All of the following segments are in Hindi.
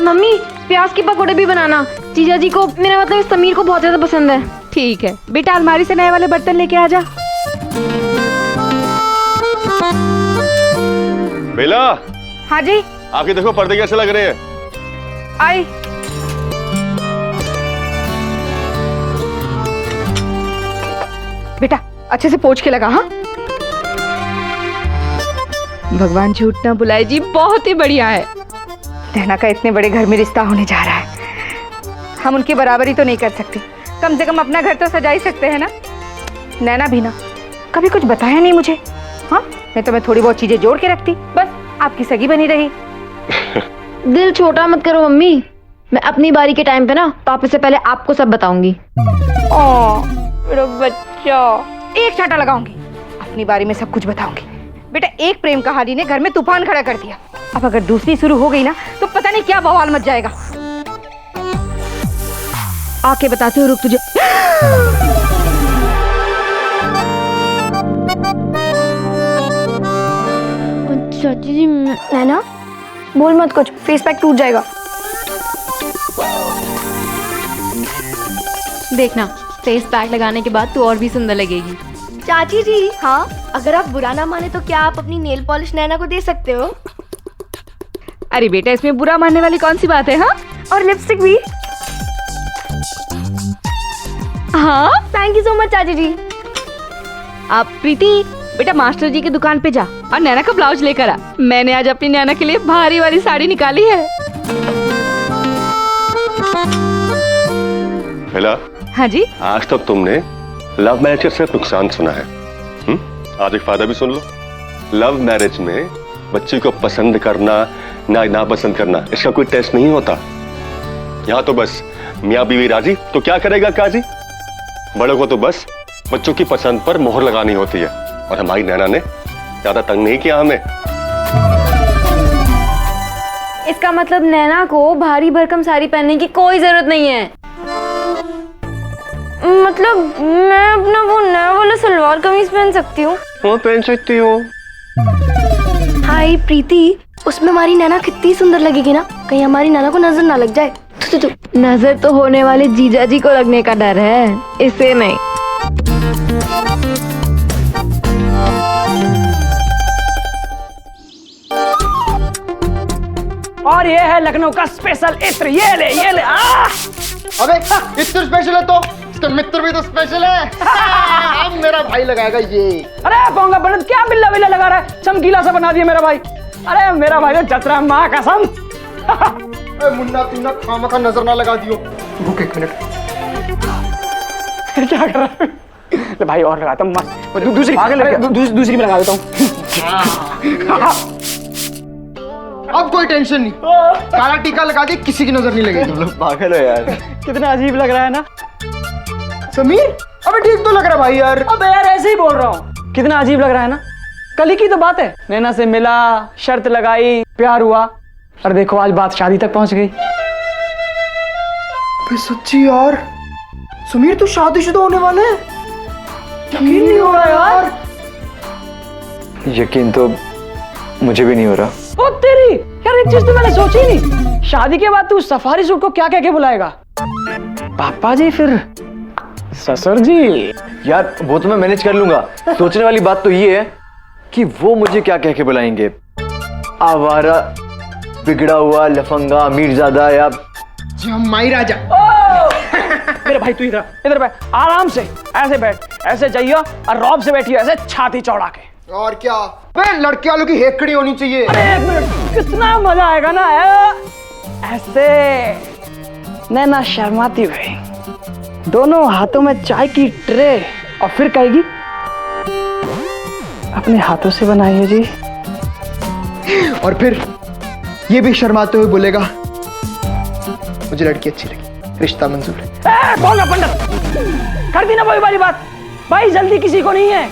मम्मी प्याज के पकौड़े भी बनाना, जीजा जी को, मेरा मतलब समीर को बहुत ज्यादा पसंद है। ठीक है बेटा, अलमारी से नए वाले बर्तन लेके आ जा। बेला, हाँ जी। आके देखो पर्दे कैसे लग रहे हैं। आई। बेटा अच्छे से पोंछ के लगा। हाँ भगवान झूठ ना बुलाए जी, बहुत ही बढ़िया है। नैना का इतने बड़े घर में रिश्ता होने जा रहा है, हम उनकी बराबरी तो नहीं कर सकते, कम से कम अपना घर तो सजा ही सकते हैं ना। नैना भी ना कभी कुछ बताया नहीं मुझे। हाँ मैं तो थोड़ी बहुत चीजें जोड़ के रखती, बस आपकी सगी बनी रही। दिल छोटा मत करो मम्मी, मैं अपनी बारी के टाइम पे ना पापा से पहले आपको सब बताऊंगी। मेरा बच्चा, एक छाटा लगाऊंगी, अपनी बारी में सब कुछ बताऊंगी। बेटा एक प्रेम कहानी ने घर में तूफान खड़ा कर दिया, अब अगर दूसरी शुरू हो गई ना तो पता नहीं क्या बवाल मच जाएगा। आके बताती हूँ, रुक तुझे। चाची जी, नैना बोल मत कुछ, फेस पैक टूट जाएगा। देखना फेस पैक लगाने के बाद तू और भी सुंदर लगेगी। चाची जी, हाँ अगर आप बुरा ना माने तो क्या आप अपनी नेल पॉलिश नैना को दे सकते हो? अरे बेटा इसमें बुरा मानने वाली कौन सी बात है। हाँ और लिपस्टिक भी। हाँ थैंक यू सो मच चाची जी। आप प्रीति बेटा मास्टर जी की दुकान पे जा और नैना का ब्लाउज लेकर आ। मैंने आज अपनी नैना के लिए भारी वाली साड़ी निकाली है। बेला, हाँ जी। आज तक तुमने लव मैरिज का सिर्फ नुकसान सुना है, आज एक फायदा भी सुन लो। लव मैरिज में बच्ची को पसंद करना ना पसंद करना, इसका कोई टेस्ट नहीं होता। यहाँ तो बस मियाँ बीवी राजी तो क्या करेगा काजी। बड़ों को तो बस बच्चों की पसंद पर मोहर लगानी होती है, और हमारी नैना ने ज्यादा तंग नहीं किया हमें। इसका मतलब नैना को भारी भरकम साड़ी पहनने की कोई जरूरत नहीं है। मतलब मैं अपना वो नया वाला सलवार कमीज पहन सकती हूँ। हाँ पहन सकती हो। हाय प्रीति, उसमें हमारी नैना कितनी सुंदर लगेगी ना, कहीं हमारी नैना को नजर ना लग जाए। नजर तो होने वाले जीजा जी को लगने का डर है, इसे नहीं। और ये है लखनऊ का स्पेशल इत्र, ये ले ये ले। अबे इत्र स्पेशल है तो इसका मित्र भी तो स्पेशल है। अब मेरा भाई लगाएगा ये। अरे पोंगा पंडित, क्या बिल्ला बिल्ला लगा रहा है, चमकीला सा बना दिया मेरा भाई। अरे मेरा भाई तो जच रहा है, माँ कसम। मुन्ना तू ना खामखा नजर ना लगा दियो। रुक एक मिनट। क्या कर रहा है भाई, और लगाता हूँ मस्त। दूसरी में लगा देता हूँ। अब कोई टेंशन नहीं, काला टीका लगा के किसी की नजर नहीं लगेगी। तुम लोग पागल हो यार। कितना अजीब लग रहा है ना समीर? अबे ठीक तो लग रहा है भाई यार। अब यार ऐसे ही बोल रहा हूँ, कितना अजीब लग रहा है ना। कल ही की तो बात है, नैना से मिला, शर्त लगाई, प्यार हुआ, और देखो आज बात शादी तक पहुंच गई। सच्ची यार, समीर तू शादीशुदा होने वाला है? यकीन नहीं हो रहा यार। यकीन तो मुझे भी नहीं हो रहा। ओ तेरी यार, एक चीज तो मैंने सोची नहीं, शादी के बाद तू सफारी सूट को क्या कह के बुलाएगा? पापा जी, फिर ससुर जी। यार वो तो मैं मैनेज कर लूंगा। सोचने वाली बात तो ये है कि वो मुझे क्या कह के बुलाएंगे। आवारा, बिगड़ा हुआ, लफंगा, मीरजादा या माई राजा। मेरे भाई तू इधर बैठ, आराम से ऐसे बैठ, ऐसे जाइए और रौब से बैठिए, ऐसे छाती चौड़ा के। और क्या लड़के वालों की हेकड़ी होनी चाहिए। अरे एक मिनट, कितना मजा आएगा ना ऐसे। नैना शर्माती हुई, दोनों हाथों में चाय की ट्रे, और फिर कहेगी अपने हाथों से बनाइए जी। और फिर ये भी शर्माते हुए बोलेगा मुझे लड़की अच्छी लगी, रिश्ता मंजूर है। बोलना पंडित, कर दी ना वही वाली बात। भाई जल्दी किसी को नहीं है,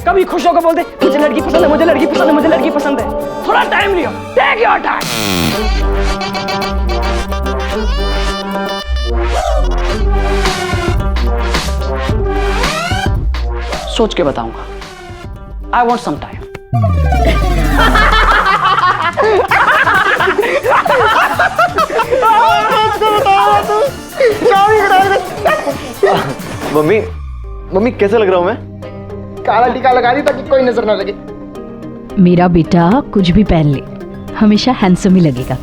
कभी खुश होकर बोलते मुझे लड़की पसंद है, मुझे लड़की पसंद है, मुझे लड़की पसंद है। थोड़ा टाइम लियो, टेक योर टाइम। सोच के बताऊंगा। I want some time. Mummy mummy कैसा लग रहा हूँ मैं? काला टीका लगा दी ताकि कोई नजर ना लगे। मेरा बेटा कुछ भी पहन ले, हमेशा हैंडसम ही लगेगा।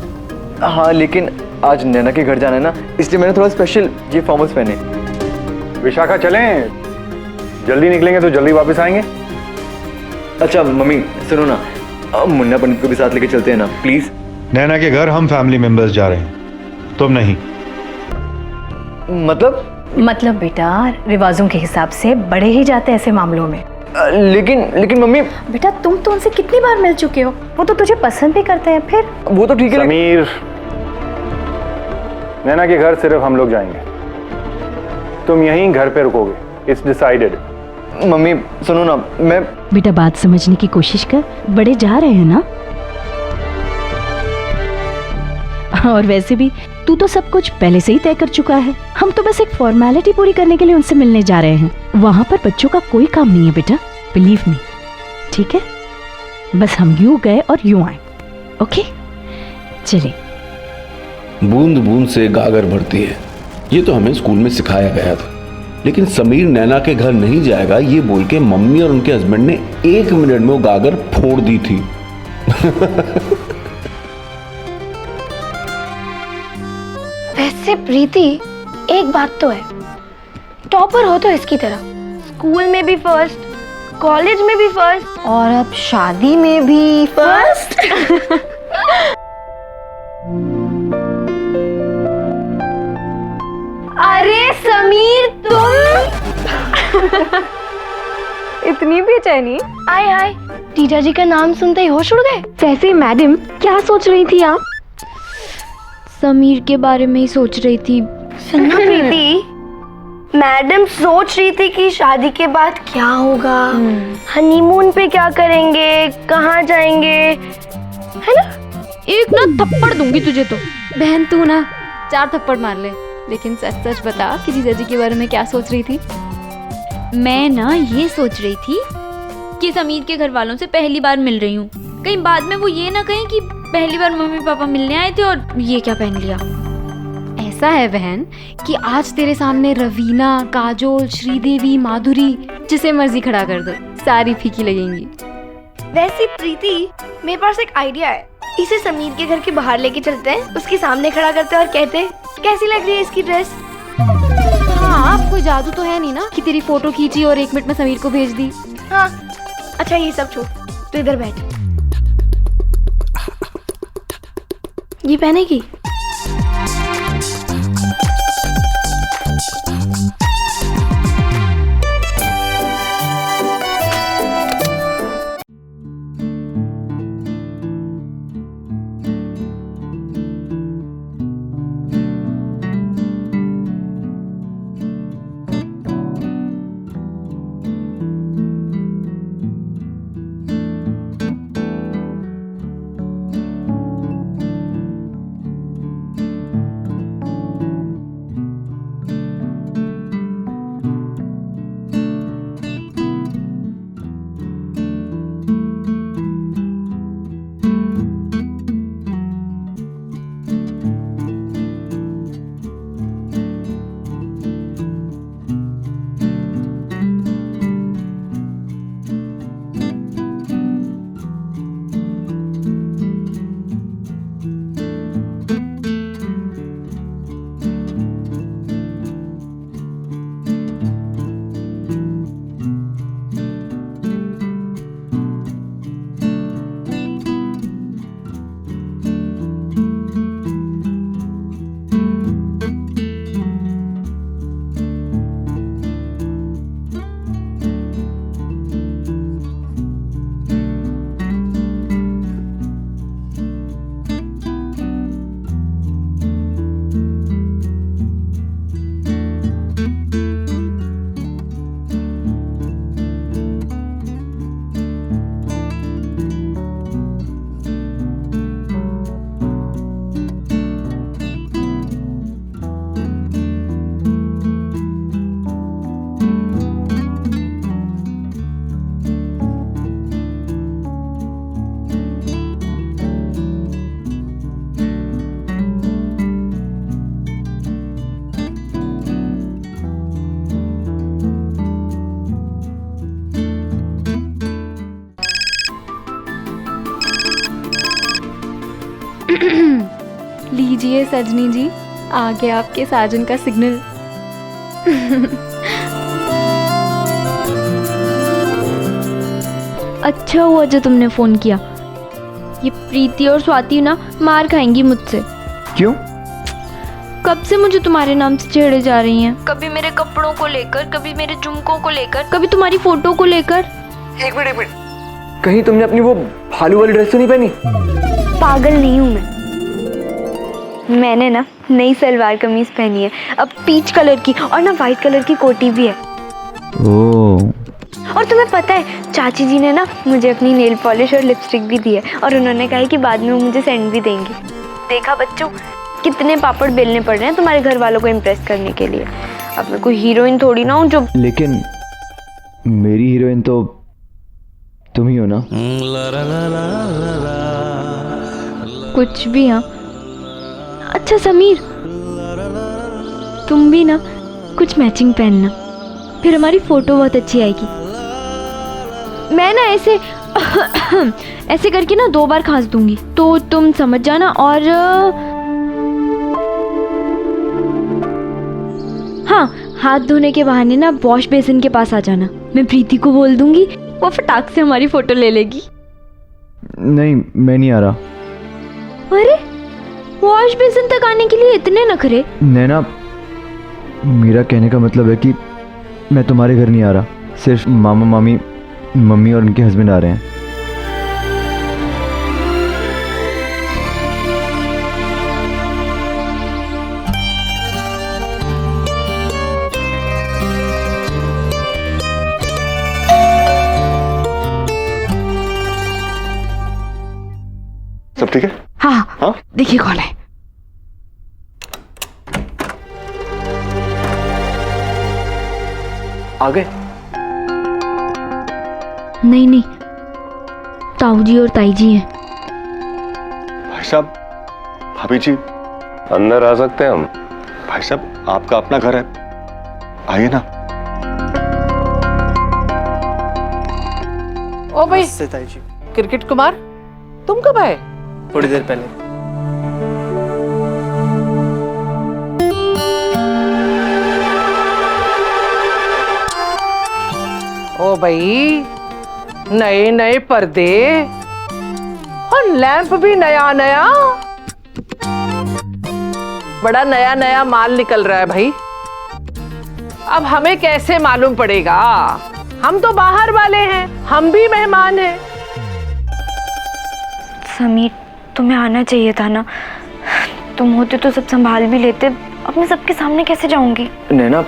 हाँ लेकिन आज नैना के घर जाना है ना, इसलिए मैंने थोड़ा स्पेशल ये फॉर्मल्स पहने। विशाखा चलें, जल्दी निकलेंगे तो जल्दी वापस आएंगे। अच्छा मम्मी सुनो ना, मुन्ना पंडित को भी साथ लेके चलते हैं ना प्लीज। नैना के घर हम फैमिली मेंबर्स जा रहे हैं, तुम नहीं। मतलब बेटा रिवाजों के हिसाब से बड़े ही जाते हैं ऐसे मामलों में। लेकिन मम्मी। बेटा तुम तो उनसे कितनी बार मिल चुके हो, वो तो तुझे पसंद भी करते हैं। फिर वो तो ठीक है। समीर, नैना के घर सिर्फ हम लोग जाएंगे, तुम यहीं घर पे रुकोगे, इट्स डिसाइडेड। मम्मी सुनो ना, मैं बेटा बात समझने की कोशिश कर, बड़े जा रहे हैं ना। और वैसे भी तू तो सब कुछ पहले से ही तय कर चुका है, हम तो बस एक फॉर्मेलिटी पूरी करने के लिए उनसे मिलने जा रहे हैं। वहां पर बच्चों का कोई काम नहीं है बेटा, बिलीव मी। ठीक है, बस हम यूं गए और यूं आए। ओके चलिए। बूंद बूंद से गागर भरती है, ये तो हमें स्कूल में सिखाया गया था। लेकिन समीर नैना के घर नहीं जाएगा ये बोल के मम्मी और उनके हस्बैंड ने 1 मिनट में वो गागर फोड़ दी थी। वैसे प्रीति, एक बात तो है, टॉपर हो तो इसकी तरह, स्कूल में भी फर्स्ट, कॉलेज में भी फर्स्ट, और अब शादी में भी फर्स्ट। अरे समीर तुम इतनी बेचैनी? आए हाय, टीचर जी का नाम सुनते ही होश उड़ गए। वैसे मैडम क्या सोच रही थी आप? समीर के बारे में ही सोच रही थी। सुनो प्रीति, मैडम सोच रही थी कि शादी के बाद क्या होगा, हनीमून पे क्या करेंगे, कहाँ जाएंगे, है ना? एक ना थप्पड़ दूंगी तुझे तो। बहन तू ना 4 थप्पड़ मार ले, लेकिन सच सच बता कि जीजा जी के बारे में क्या सोच रही थी? मैं ना ये सोच रही थी कि समीर के घर वालों से पहली बार मिल रही हूँ, कहीं बाद में वो ये ना कहें कि पहली बार मम्मी पापा मिलने आए थे और ये क्या पहन लिया। ऐसा है बहन कि आज तेरे सामने रवीना, काजोल, श्रीदेवी, माधुरी, जिसे मर्जी खड़ा कर दो, सारी फीकी लगेंगी। वैसे प्रीति, मेरे पास एक आइडिया है, इसे समीर के घर के बाहर लेके चलते हैं, उसके सामने खड़ा करते हैं और कहते हैं कैसी लग रही है इसकी ड्रेस। हाँ, कोई जादू तो है नहीं ना कि तेरी फोटो खींची और 1 मिनट में समीर को भेज दी। हाँ अच्छा ये सब छोड़, तू इधर बैठ। ये पहनेगी? लीजिए सजनी जी, आ गया आपके साजन का सिग्नल। अच्छा हुआ जो तुमने फोन किया। ये प्रीति और स्वाति ना मार खाएंगी मुझसे। क्यों? कब से मुझे तुम्हारे नाम से छेड़े जा रही हैं। कभी मेरे कपड़ों को लेकर, कभी मेरे झुमकों को लेकर, कभी तुम्हारी फोटो को लेकर। एक मिनट, कहीं तुमने अपनी वो भालू वाली ड्रेस तो नहीं पहनी? पागल नहीं हूँ मैंने ना नई सलवार कमीज पहनी है, अब पीच कलर की, और ना वाइट कलर की कोटी भी है। ओह। और तुम्हें पता है चाची जी ने ना मुझे अपनी नेल पॉलिश और लिपस्टिक भी दी है, और उन्होंने कहा है कि बाद में वो मुझे सेंड भी देंगी। देखा बच्चों, कितने पापड़ बेलने पड़ रहे हैं तुम्हारे घर वालों को इम्प्रेस करने के लिए। अब मैं कोई हीरोइन थोड़ी ना हूँ जो। लेकिन मेरी हीरोइन तो तुम ही हो ना? कुछ भी। हाँ, अच्छा समीर, तुम भी ना कुछ मैचिंग पहनना, फिर हमारी फोटो बहुत अच्छी आएगी। मैं ना ऐसे ऐसे करके ना 2 बार खांस दूंगी, तो तुम समझ जाना। और हाँ, हाथ धोने के बहाने ना वॉश बेसिन के पास आ जाना। मैं प्रीति को बोल दूंगी, वो फटाक से हमारी फोटो ले लेगी। नहीं, मैं नहीं आ रहा। अरे, वॉश बेसिन तक आने के लिए इतने नखरे? नैना, मेरा कहने का मतलब है कि मैं तुम्हारे घर नहीं आ रहा, सिर्फ मामा मामी, मम्मी और उनके हस्बैंड आ रहे हैं। सब ठीक है? हाँ, हाँ? देखिए कौन है। आ गए? नहीं, ताऊ जी और ताई जी हैं। भाई साहब, भाभी जी, अंदर आ सकते हैं हम? भाई साहब, आपका अपना घर है, आइए ना। ओ भाई क्रिकेट कुमार, तुम कब आए? थोड़ी देर पहले। ओ भाई, नए नए पर्दे और लैंप भी नया नया, बड़ा नया नया माल निकल रहा है भाई। अब हमें कैसे मालूम पड़ेगा? हम तो बाहर वाले हैं, हम भी मेहमान हैं। समीर, तुम्हें आना चाहिए था ना, तुम होते तो सब संभाल भी लेते। अब मैं सबके सामने कैसे जाऊंगी? नैना,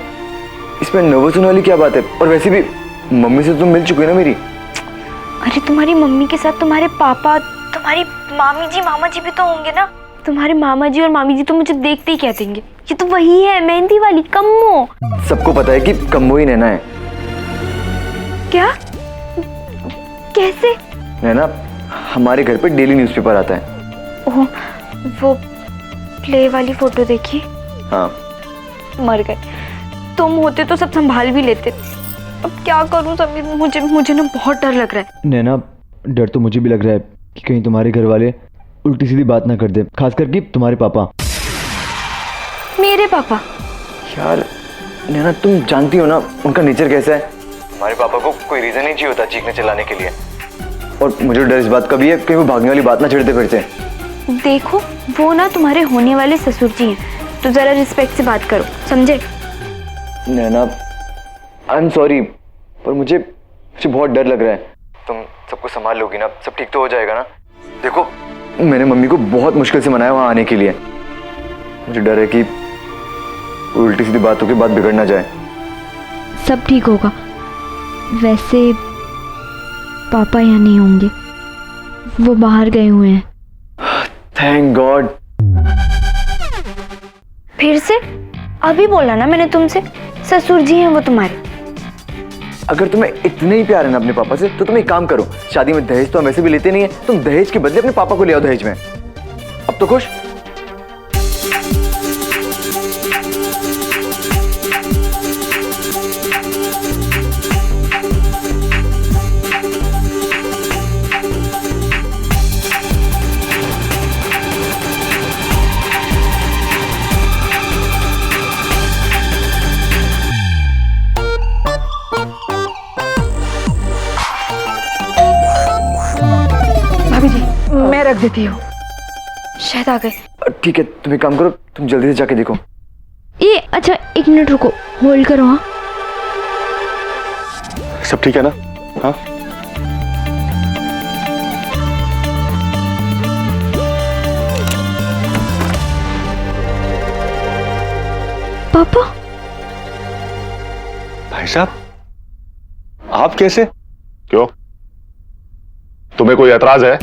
इसमें नर्वस होने वाली क्या बात है? और वैसे भी मम्मी से तुम मिल चुके हो ना मेरी। अरे तुम्हारी मम्मी के साथ तुम्हारे पापा, तुम्हारी मामी जी, मामा जी भी तो होंगे ना। तुम्हारे मामा जी और मामी जी तो मुझे देखते ही कह देंगे, ये तो वही है मेहंदी वाली कम्मो। सबको पता है कि कम्मो ही नैना है। क्या? कैसे? नैना, हमारे घर पे डेली न्यूज़पेपर आता है। ओह, वो प्ले वाली फोटो देखी? हाँ। मर गए। तुम होते तो सब संभाल भी लेते। अब क्या करूं समीर, मुझे ना बहुत डर लग रहा है। नैना, डर तो मुझे भी लग रहा है कि कहीं तुम्हारे घर वाले उल्टी सीधी बात ना कर दे, खासकर कि तुम्हारे पापा। मेरे पापा? यार नैना, तुम जानती हो ना उनका नेचर कैसा है। हमारे पापा को कोई रीजन नहीं चाहिए होता चीखने चिल्लाने के लिए, और मुझे डर इस बात का भी है कहीं वो भागने वाली बात ना छेड़ते फिरते। देखो, वो ना तुम्हारे होने वाले ससुर जी हैं, तो जरा रिस्पेक्ट से बात करो, समझे? नैना, आई एम सॉरी, पर मुझे बहुत डर लग रहा है। तुम सबको संभाल लोगी ना? सब ठीक तो हो जाएगा ना? देखो, मैंने मम्मी को बहुत मुश्किल से मनाया वहां आने के लिए। मुझे डर है कि उल्टी सीधी बातों के बाद बिगड़ ना जाए। सब ठीक होगा। वैसे पापा यहाँ नहीं होंगे, वो बाहर गए हुए हैं। Thank God. फिर से? अभी बोला ना मैंने तुमसे, ससुर जी हैं वो तुम्हारे। अगर तुम्हें इतने ही प्यार है ना अपने पापा से, तो तुम एक काम करो, शादी में दहेज तो हम वैसे भी लेते नहीं है, तुम दहेज के बदले अपने पापा को ले आओ दहेज में। अब तो खुश? देती हूँ। शायद आ गए। ठीक है, तुम एक काम करो, तुम जल्दी से जाके देखो। ये अच्छा 1 मिनट रुको, होल्ड करो। हाँ सब ठीक है ना? हाँ पापा। भाई साहब, आप कैसे? क्यों, तुम्हें कोई एतराज है?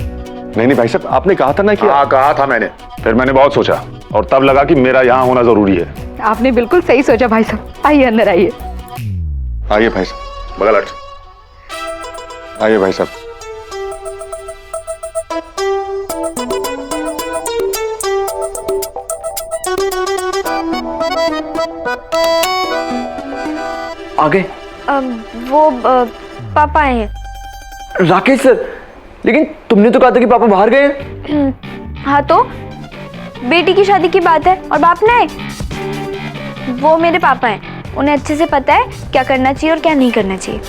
नहीं भाई साहब, आपने कहा था ना कि हाँ कहा था मैंने, फिर मैंने बहुत सोचा और तब लगा कि मेरा यहाँ होना जरूरी है। आपने बिल्कुल सही सोचा भाई साहब। आइए अंदर आइए। आइए भाई साहब। बगल हट। आइए भाई साहब। आ गए? वो पापा आए हैं। राकेश सर, लेकिन तुमने तो कहा था कि पापा बाहर गए हैं। हाँ तो बेटी की शादी की बात है और बाप ने आए। वो मेरे पापा हैं, उन्हें अच्छे से पता है क्या करना चाहिए और क्या नहीं करना चाहिए।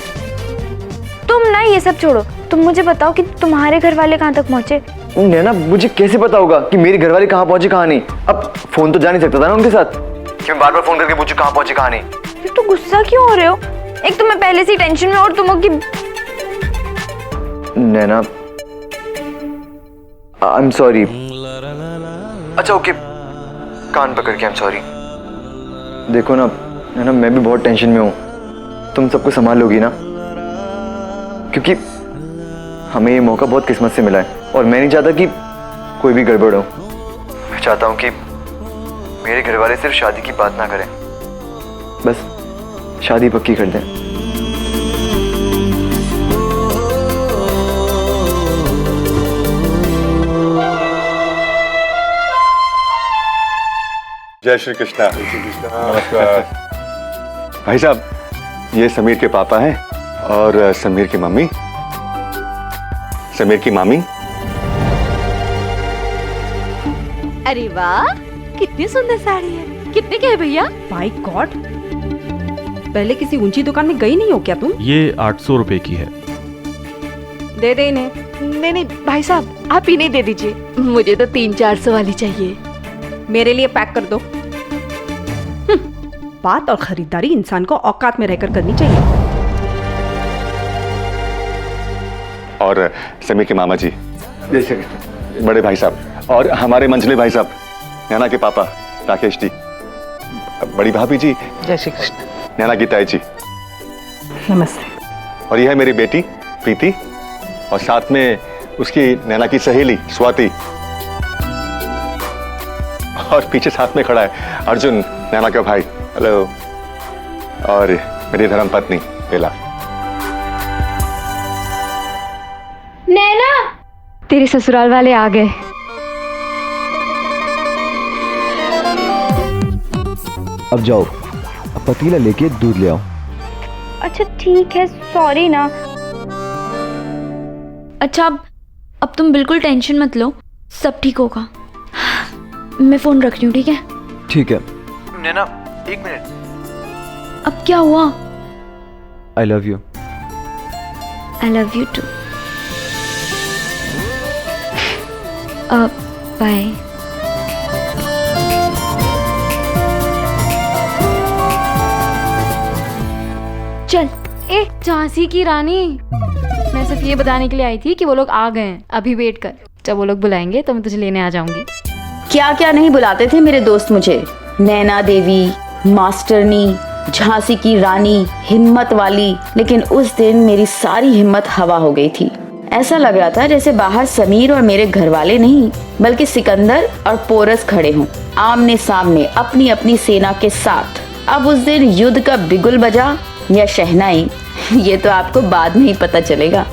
तुम ना ये सब छोड़ो, तुम मुझे बताओ कि तुम्हारे घर वाले कहाँ तक पहुँचे? नैना, मुझे कैसे पता होगा कि मेरे घर वाले कहाँ पहुंचे कहाँ नहीं? अब फोन तो जा नहीं सकता था ना उनके साथ कि मैं बार बार फोन करके पूछूं कहाँ पहुंचे कहाँ नहीं। तो गुस्सा क्यों हो रहे हो? एक तो मैं पहले से ही टेंशन में और तुम हो कि नैना, आई एम सॉरी। अच्छा ओके, कान पकड़ के आई एम सॉरी। देखो ना नैना, मैं भी बहुत टेंशन में हूँ, तुम सबको संभाल लोगी ना? क्योंकि हमें ये मौका बहुत किस्मत से मिला है और मैं नहीं चाहता कि कोई भी गड़बड़ हो। मैं चाहता हूँ कि मेरे घर वाले सिर्फ शादी की बात ना करें, बस शादी पक्की कर दें। जय श्री कृष्णा। नमस्कार भाई साहब, ये समीर के पापा हैं और समीर की मम्मी, समीर की मामी। अरे वाह, कितनी सुंदर साड़ी है। कितने के है भैया? माय गॉड, पहले किसी ऊंची दुकान में गई नहीं हो क्या तुम? ये 800 रुपए की है। दे दे इन्हें। नहीं नहीं भाई साहब, आप इन्हें दे दीजिए, मुझे तो 300-400 वाली चाहिए। मेरे लिए पैक कर दो। बात और खरीदारी इंसान को औकात में रहकर करनी चाहिए। और समीर के मामा जी, बड़े भाई साहब, और हमारे मंझले भाई साहब, नैना के पापा राकेश जी, बड़ी भाभी जी, जय श्री कृष्ण, नैना की ताई जी, नमस्ते। और यह है मेरी बेटी प्रीति और साथ में उसकी नैना की सहेली स्वाति, और पीछे साथ में खड़ा है अर्जुन, नैना का भाई। हेलो। और मेरी धर्मपत्नी बेला। नैना, तेरे ससुराल वाले आ गए। अब जाओ, अब पतीला लेके दूध ले आओ। अच्छा ठीक है, सॉरी ना। अच्छा अब तुम बिल्कुल टेंशन मत लो, सब ठीक होगा। मैं फोन रख रही हूँ, ठीक है? ठीक है। नैना, 1 मिनट। अब क्या हुआ? I love you. I love you too. Bye. चल। ए झांसी की रानी, मैं सिर्फ ये बताने के लिए आई थी कि वो लोग आ गए हैं। अभी वेट कर, जब वो लोग बुलाएंगे तो मैं तुझे लेने आ जाऊंगी। क्या क्या नहीं बुलाते थे मेरे दोस्त मुझे, नैना देवी, मास्टरनी, झांसी की रानी, हिम्मत वाली, लेकिन उस दिन मेरी सारी हिम्मत हवा हो गई थी। ऐसा लग रहा था जैसे बाहर समीर और मेरे घर वाले नहीं बल्कि सिकंदर और पोरस खड़े हों, आमने सामने अपनी अपनी सेना के साथ। अब उस दिन युद्ध का बिगुल बजा या शहनाई, ये तो आपको बाद में ही पता चलेगा।